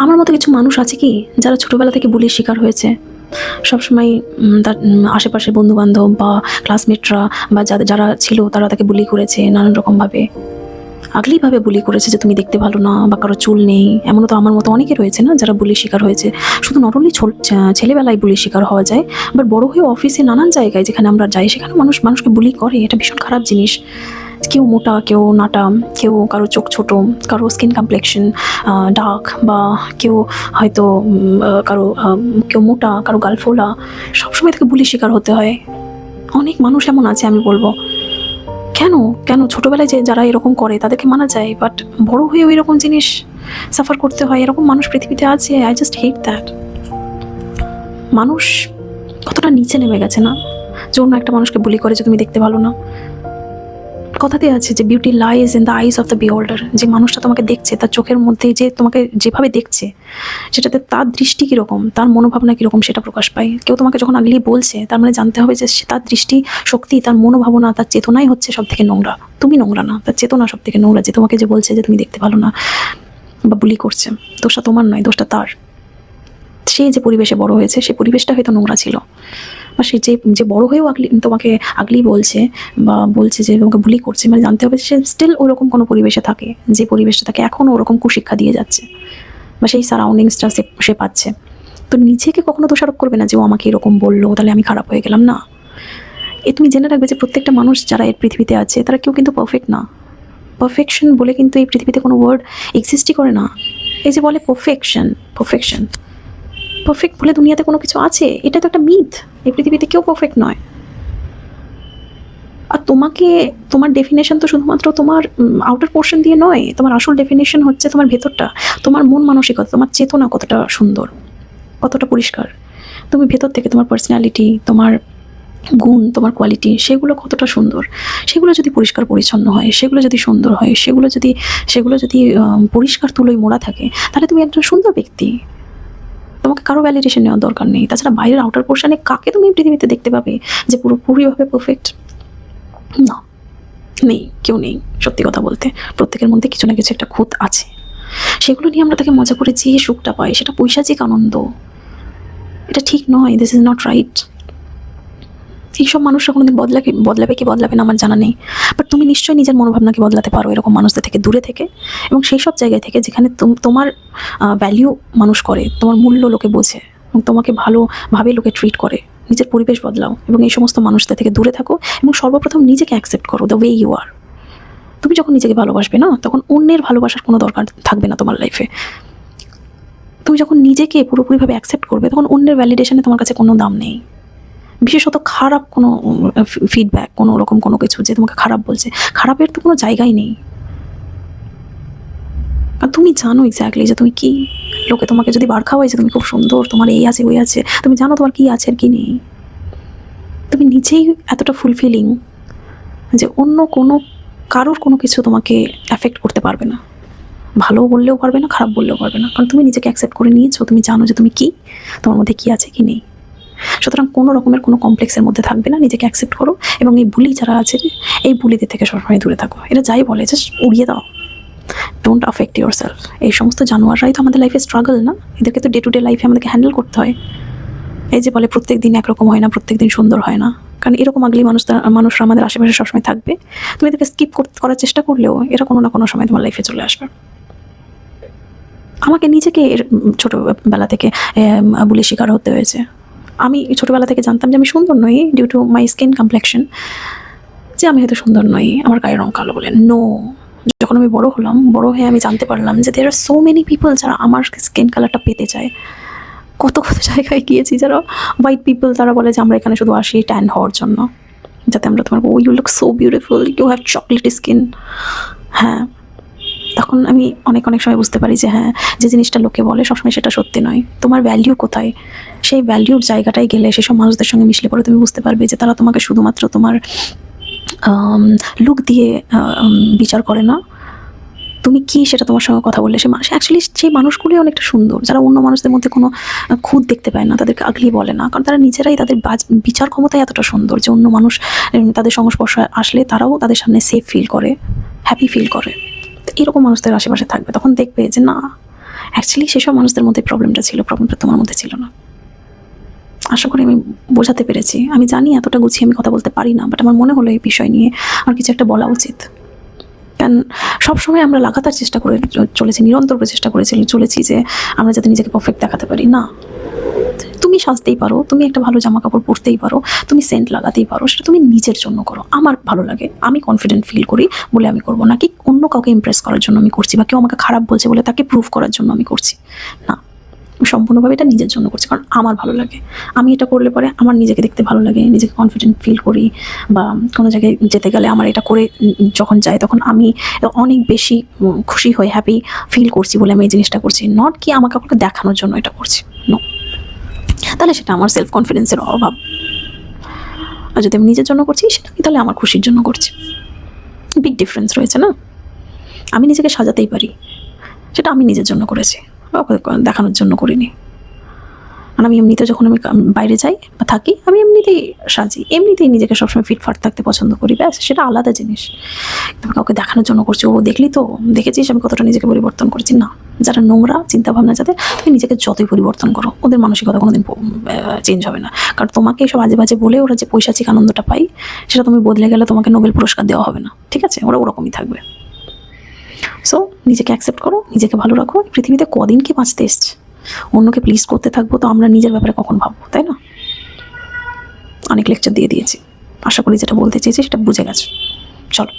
আমার মতো কিছু মানুষ আছে কি যারা ছোটোবেলা থেকে বুলির শিকার হয়েছে, সবসময় তার আশেপাশে বন্ধুবান্ধব বা ক্লাসমেটরা বা যারা ছিল তারা তাকে বুলি করেছে, নানান রকমভাবে আগলিভাবে বুলি করেছে যে তুমি দেখতে ভালো না বা কারো চুল নেই। এমনও তো আমার মতো অনেকে রয়েছে না যারা বুলির শিকার হয়েছে। শুধু নট অনলি ছেলেবেলায় বুলির শিকার হওয়া যায়, বাট বড় হয়ে অফিসে নানান জায়গায় যেখানে আমরা যাই সেখানে মানুষকে বুলি করে। এটা ভীষণ খারাপ জিনিস। কেউ মোটা, কেউ নাটা, কেউ কারো চোখ ছোট, কারো স্কিন কমপ্লেকশন ডার্ক, বা কেউ হয়তো কেউ মোটা, কারো গাল ফোলা, সবসময় থেকে বুলির শিকার হতে হয়। অনেক মানুষ এমন আছে, আমি বলবো কেন কেন ছোটোবেলায় যে যারা এরকম করে তাদেরকে মানা যায়, বাট বড় হয়ে ওই রকম জিনিস সাফার করতে হয়। এরকম মানুষ পৃথিবীতে আছে। I just hate that. মানুষ কতটা নিচে নেমে গেছে না, যে অন্য একটা মানুষকে বুলি করে যে তুমি দেখতে ভালো না। কথাতে আছে যে beauty lies in the eyes of the বিহোল্ডার। যে মানুষটা তোমাকে দেখছে তার চোখের মধ্যে, যে তোমাকে যেভাবে দেখছে সেটাতে তার দৃষ্টি কীরকম, তার মনোভাবনা কীরকম সেটা প্রকাশ পায়। কেউ তোমাকে যখন আগলিয়ে বলছে তার মানে জানতে হবে যে তার দৃষ্টি শক্তি, তার মনোভাবনা, তার চেতনাই হচ্ছে সব থেকে নোংরা। তুমি নোংরা না, তার চেতনা সব থেকে নোংরা। যে তোমাকে যে বলছে যে তুমি দেখতে ভালো না বা বুলি করছে, দোষটা তোমার নয়, দোষটা তার। সে যে পরিবেশে বড় হয়েছে সেই পরিবেশটা হয়তো নোংরা ছিল, বা সে যে বড় হয়েও তোমাকে আগলি বলছে বা বলছে যে তোমাকে বুলি করছে, মানে জানতে হবে সে স্টিল ওরকম কোনো পরিবেশে থাকে, যে পরিবেশটা তাকে এখনও ওরকম কুশিক্ষা দিয়ে যাচ্ছে, বা সেই সারাউন্ডিংসটা সে পাচ্ছে। তো নিজেকে কখনো দোষারোপ করবে না যে ও আমাকে এরকম বললো তাহলে আমি খারাপ হয়ে গেলাম। না, তুমি জেনে রাখবে যে প্রত্যেকটা মানুষ যারা এই পৃথিবীতে আছে তারা কেউ কিন্তু পারফেক্ট না। পারফেকশন বলে কিন্তু এই পৃথিবীতে কোনো ওয়ার্ড এক্সিস্টই করে না। এই যে বলে পারফেকশন পারফেক্ট বলে দুনিয়াতে কোনো কিছু আছে, এটা তো একটা মিথ। এই পৃথিবীতে কেউ পারফেক্ট নয়। আর তোমার ডেফিনেশন তো শুধুমাত্র তোমার আউটার পোর্শন দিয়ে নয়, তোমার আসল ডেফিনেশন হচ্ছে তোমার ভেতরটা, তোমার মন মানসিকতা, তোমার চেতনা কতটা সুন্দর, কতটা পরিষ্কার। তুমি ভেতর থেকে তোমার পার্সোনালিটি, তোমার গুণ, তোমার কোয়ালিটি, সেগুলো কতটা সুন্দর। সেগুলো যদি পরিষ্কার পরিচ্ছন্ন হয়, সেগুলো যদি সুন্দর হয়, সেগুলো যদি পরিষ্কার তুলোয় মোড়া থাকে, তাহলে তুমি একজন সুন্দর ব্যক্তি। তোমাকে কারো ভ্যালিডেশন নেওয়ার দরকার নেই। তাছাড়া বাইরের আউটার পোর্শনে কাকে তুমি পৃথিবীতে দেখতে পাবে যে পুরোপুরিভাবে পারফেক্ট? না, কেউ নেই। সত্যি কথা বলতে প্রত্যেকের মধ্যে কিছু না কিছু একটা খুঁত আছে। সেগুলো নিয়ে আমরা তাকে মজা করে যে সুখটা পাই সেটা পৈশাচিক আনন্দ। এটা ঠিক নয়। This is not right. এইসব মানুষরা কোনোদিন বদলাবে কি বদলাবে না আমার জানা নেই, বাট তুমি নিশ্চয়ই নিজের মনোভাবনাকে বদলাতে পারো এরকম মানুষদের থেকে দূরে থেকে, এবং সেই সব জায়গায় থেকে যেখানে তোমার ভ্যালিউ মানুষ করে, তোমার মূল্য লোকে বোঝে এবং তোমাকে ভালোভাবে লোকে ট্রিট করে। নিজের পরিবেশ বদলাও এবং এই সমস্ত মানুষদের থেকে দূরে থাকো, এবং সর্বপ্রথম নিজেকে অ্যাকসেপ্ট করো দ্য ওয়ে ইউ আর। তুমি যখন নিজেকে ভালোবাসবে না, তখন অন্যের ভালোবাসার কোনো দরকার থাকবে না তোমার লাইফে। তুমি যখন নিজেকে পুরোপুরিভাবে অ্যাকসেপ্ট করবে, তখন অন্যের ভ্যালিডেশনে তোমার কাছে কোনো দাম নেই। বিশেষত খারাপ কোনো ফিডব্যাক, কোনো রকম কোনো কিছু যে তোমাকে খারাপ বলছে, খারাপের তো কোনো জায়গাই নেই। আর তুমি জানো এক্স্যাক্টলি যে তুমি কি। লোকে তোমাকে যদি বার খাওয়ায় যে তুমি খুব সুন্দর, তোমার এই আছে ওই আছে, তুমি জানো তোমার কি আছে আর কি নেই। তুমি নিজেই এতটা ফুলফিলিং যে অন্য কারোর কোনো কিছু তোমাকে অ্যাফেক্ট করতে পারবে না। ভালো বললেও পারবে না, খারাপ বললেও পারবে না, কারণ তুমি নিজেকে অ্যাকসেপ্ট করে নিয়েছো। তুমি জানো যে তুমি কি, তোমার মধ্যে কি আছে কি নেই। সুতরাং কোনো রকমের কোনো কমপ্লেক্সের মধ্যে থাকবে না, নিজেকে অ্যাকসেপ্ট করো। এবং এই বুলি যারা আছে, এই বুলিদের থেকে সবসময় দূরে থাকো। এটা যাই বলে জাস্ট উড়িয়ে দাও। Don't affect your self. এই সমস্ত জানোয়াররাই তো আমাদের লাইফে স্ট্রাগল না, এদেরকে তো ডে টু ডে লাইফে আমাদেরকে হ্যান্ডেল করতে হয়। এই যে বলে প্রত্যেক দিন একরকম হয় না, প্রত্যেক দিন সুন্দর হয় না, কারণ এরকম আগলি মানুষরা আমাদের আশেপাশে সবসময় থাকবে। তুমি এদেরকে স্কিপ করার চেষ্টা করলেও এরা কোনো না কোনো সময় তোমার লাইফে চলে আসবে। আমাকে নিজেকে ছোটোবেলা থেকে বুলি শিকার হতে হয়েছে। আমি ছোটোবেলা থেকে জানতাম যে আমি সুন্দর নই due to my skin complexion, যে আমি হয়তো সুন্দর নই, আমার গায়ের রঙ কালো বলে। যখন আমি বড় হলাম, বড় হয়ে আমি জানতে পারলাম যে দেয়ার আর সো মেনি পিপল যারা আমার স্কিন কালারটা পেতে চায়। কত জায়গায় গিয়েছি যারা হোয়াইট পিপল, তারা বলে যে আমরা এখানে শুধু আসি ট্যান হওয়ার জন্য, যাতে আমরা তোমার you look so beautiful, you have chocolate skin. হ্যাঁ, তখন আমি অনেক সময় বুঝতে পারি যে হ্যাঁ, যে জিনিসটা লোকে বলে সবসময় সেটা সত্যি নয়। তোমার ভ্যালিউ কোথায়, সেই ভ্যালিউর জায়গাটাই গেলে, সেসব মানুষদের সঙ্গে মিশলে পরে তুমি বুঝতে পারবে যে তারা তোমাকে শুধুমাত্র তোমার লুক দিয়ে বিচার করে না, তুমি কি সেটা তোমার সঙ্গে কথা বললে অ্যাকচুয়ালি সেই মানুষগুলোই অনেকটা সুন্দর, যারা অন্য মানুষদের মধ্যে কোনো খুঁত দেখতে পায় না, তাদেরকে আগলি বলে না, কারণ তারা নিজেরাই তাদের বিচার ক্ষমতায় এতটা সুন্দর যে অন্য মানুষ তাদের সংস্পর্শে আসলে তারাও তাদের সামনে সেফ ফিল করে, হ্যাপি ফিল করে। এরকম মানুষদের আশেপাশে থাকবে, তখন দেখবে যে না, অ্যাকচুয়ালি সেসব মানুষদের মধ্যে প্রবলেমটা ছিল, প্রবলেমটা তোমার মধ্যে ছিল না। আশা করি আমি বোঝাতে পেরেছি। আমি জানি এতটা গুছিয়ে আমি কথা বলতে পারি না, বাট আমার মনে হলো এই বিষয় নিয়ে আমার কিছু একটা বলা উচিত। কারণ সবসময় আমরা লাগাতার চেষ্টা করে চলেছি, নিরন্তর চেষ্টা চলেছি যে আমরা যাতে নিজেকে পারফেক্ট দেখাতে পারি। না, তুমি সাজতেই পারো, তুমি একটা ভালো জামা কাপড় পরতেই পারো, তুমি সেন্ট লাগাতেই পারো, সেটা তুমি নিজের জন্য করো। আমার ভালো লাগে, আমি কনফিডেন্ট ফিল করি বলে আমি করবো, নাকি অন্য কাউকে ইমপ্রেস করার জন্য আমি করছি, বা কেউ আমাকে খারাপ বলছে বলে তাকে প্রুভ করার জন্য আমি করছি না। আমি সম্পূর্ণভাবে এটা নিজের জন্য করছি, কারণ আমার ভালো লাগে। আমি এটা করলে পরে আমার নিজেকে দেখতে ভালো লাগে, নিজেকে কনফিডেন্ট ফিল করি, বা কোনো জায়গায় যেতে গেলে আমার এটা করে যখন যাই তখন আমি অনেক বেশি খুশি হই, হ্যাপি ফিল করছি বলে আমি এই জিনিসটা করছি। নট কি আমাকে কাউকে দেখানোর জন্য এটা করছি, নো। তাহলে সেটা আমার সেলফ কনফিডেন্সের অভাব। আর যদি আমি নিজের জন্য করছি সেটা আমি তাহলে আমার খুশির জন্য করছি। বিগ ডিফারেন্স রয়েছে না? আমি নিজেকে সাজাতেই পারি, সেটা আমি নিজের জন্য করেছি, দেখানোর জন্য করিনি। আর আমি এমনিতে যখন আমি বাইরে যাই বা থাকি, আমি এমনিতেই সাজি, এমনিতেই নিজেকে সবসময় ফিটফাট থাকতে পছন্দ করি, ব্যাস, সেটা আলাদা জিনিস। তুমি কাউকে দেখানোর জন্য করছো, ও দেখলি তো, দেখেছিস আমি কতটা নিজেকে পরিবর্তন করেছি? না। যারা নোংরা চিন্তাভাবনা, যাদের, তুমি নিজেকে যতই পরিবর্তন করো ওদের মানসিকতা কোনোদিন চেঞ্জ হবে না। কারণ তোমাকে এসব আজে বাজে বলে ওরা যে পৈশাচিক আনন্দটা পাই, সেটা তুমি বদলে গেলে তোমাকে নোবেল পুরস্কার দেওয়া হবে না, ঠিক আছে? ওরা ওরকমই থাকবে। সো নিজেকে অ্যাকসেপ্ট করো, নিজেকে ভালো রাখো। পৃথিবীতে কদিন কি বাঁচতে এসছে? অন্যকে প্লিজ করতে থাকবো তো আমরা নিজের ব্যাপারে কখন ভাববো, তাই না? অনেক লেকচার দিয়ে দিয়েছি, আশা করি যেটা বলতে চেয়েছি সেটা বুঝে গেছো। চলো।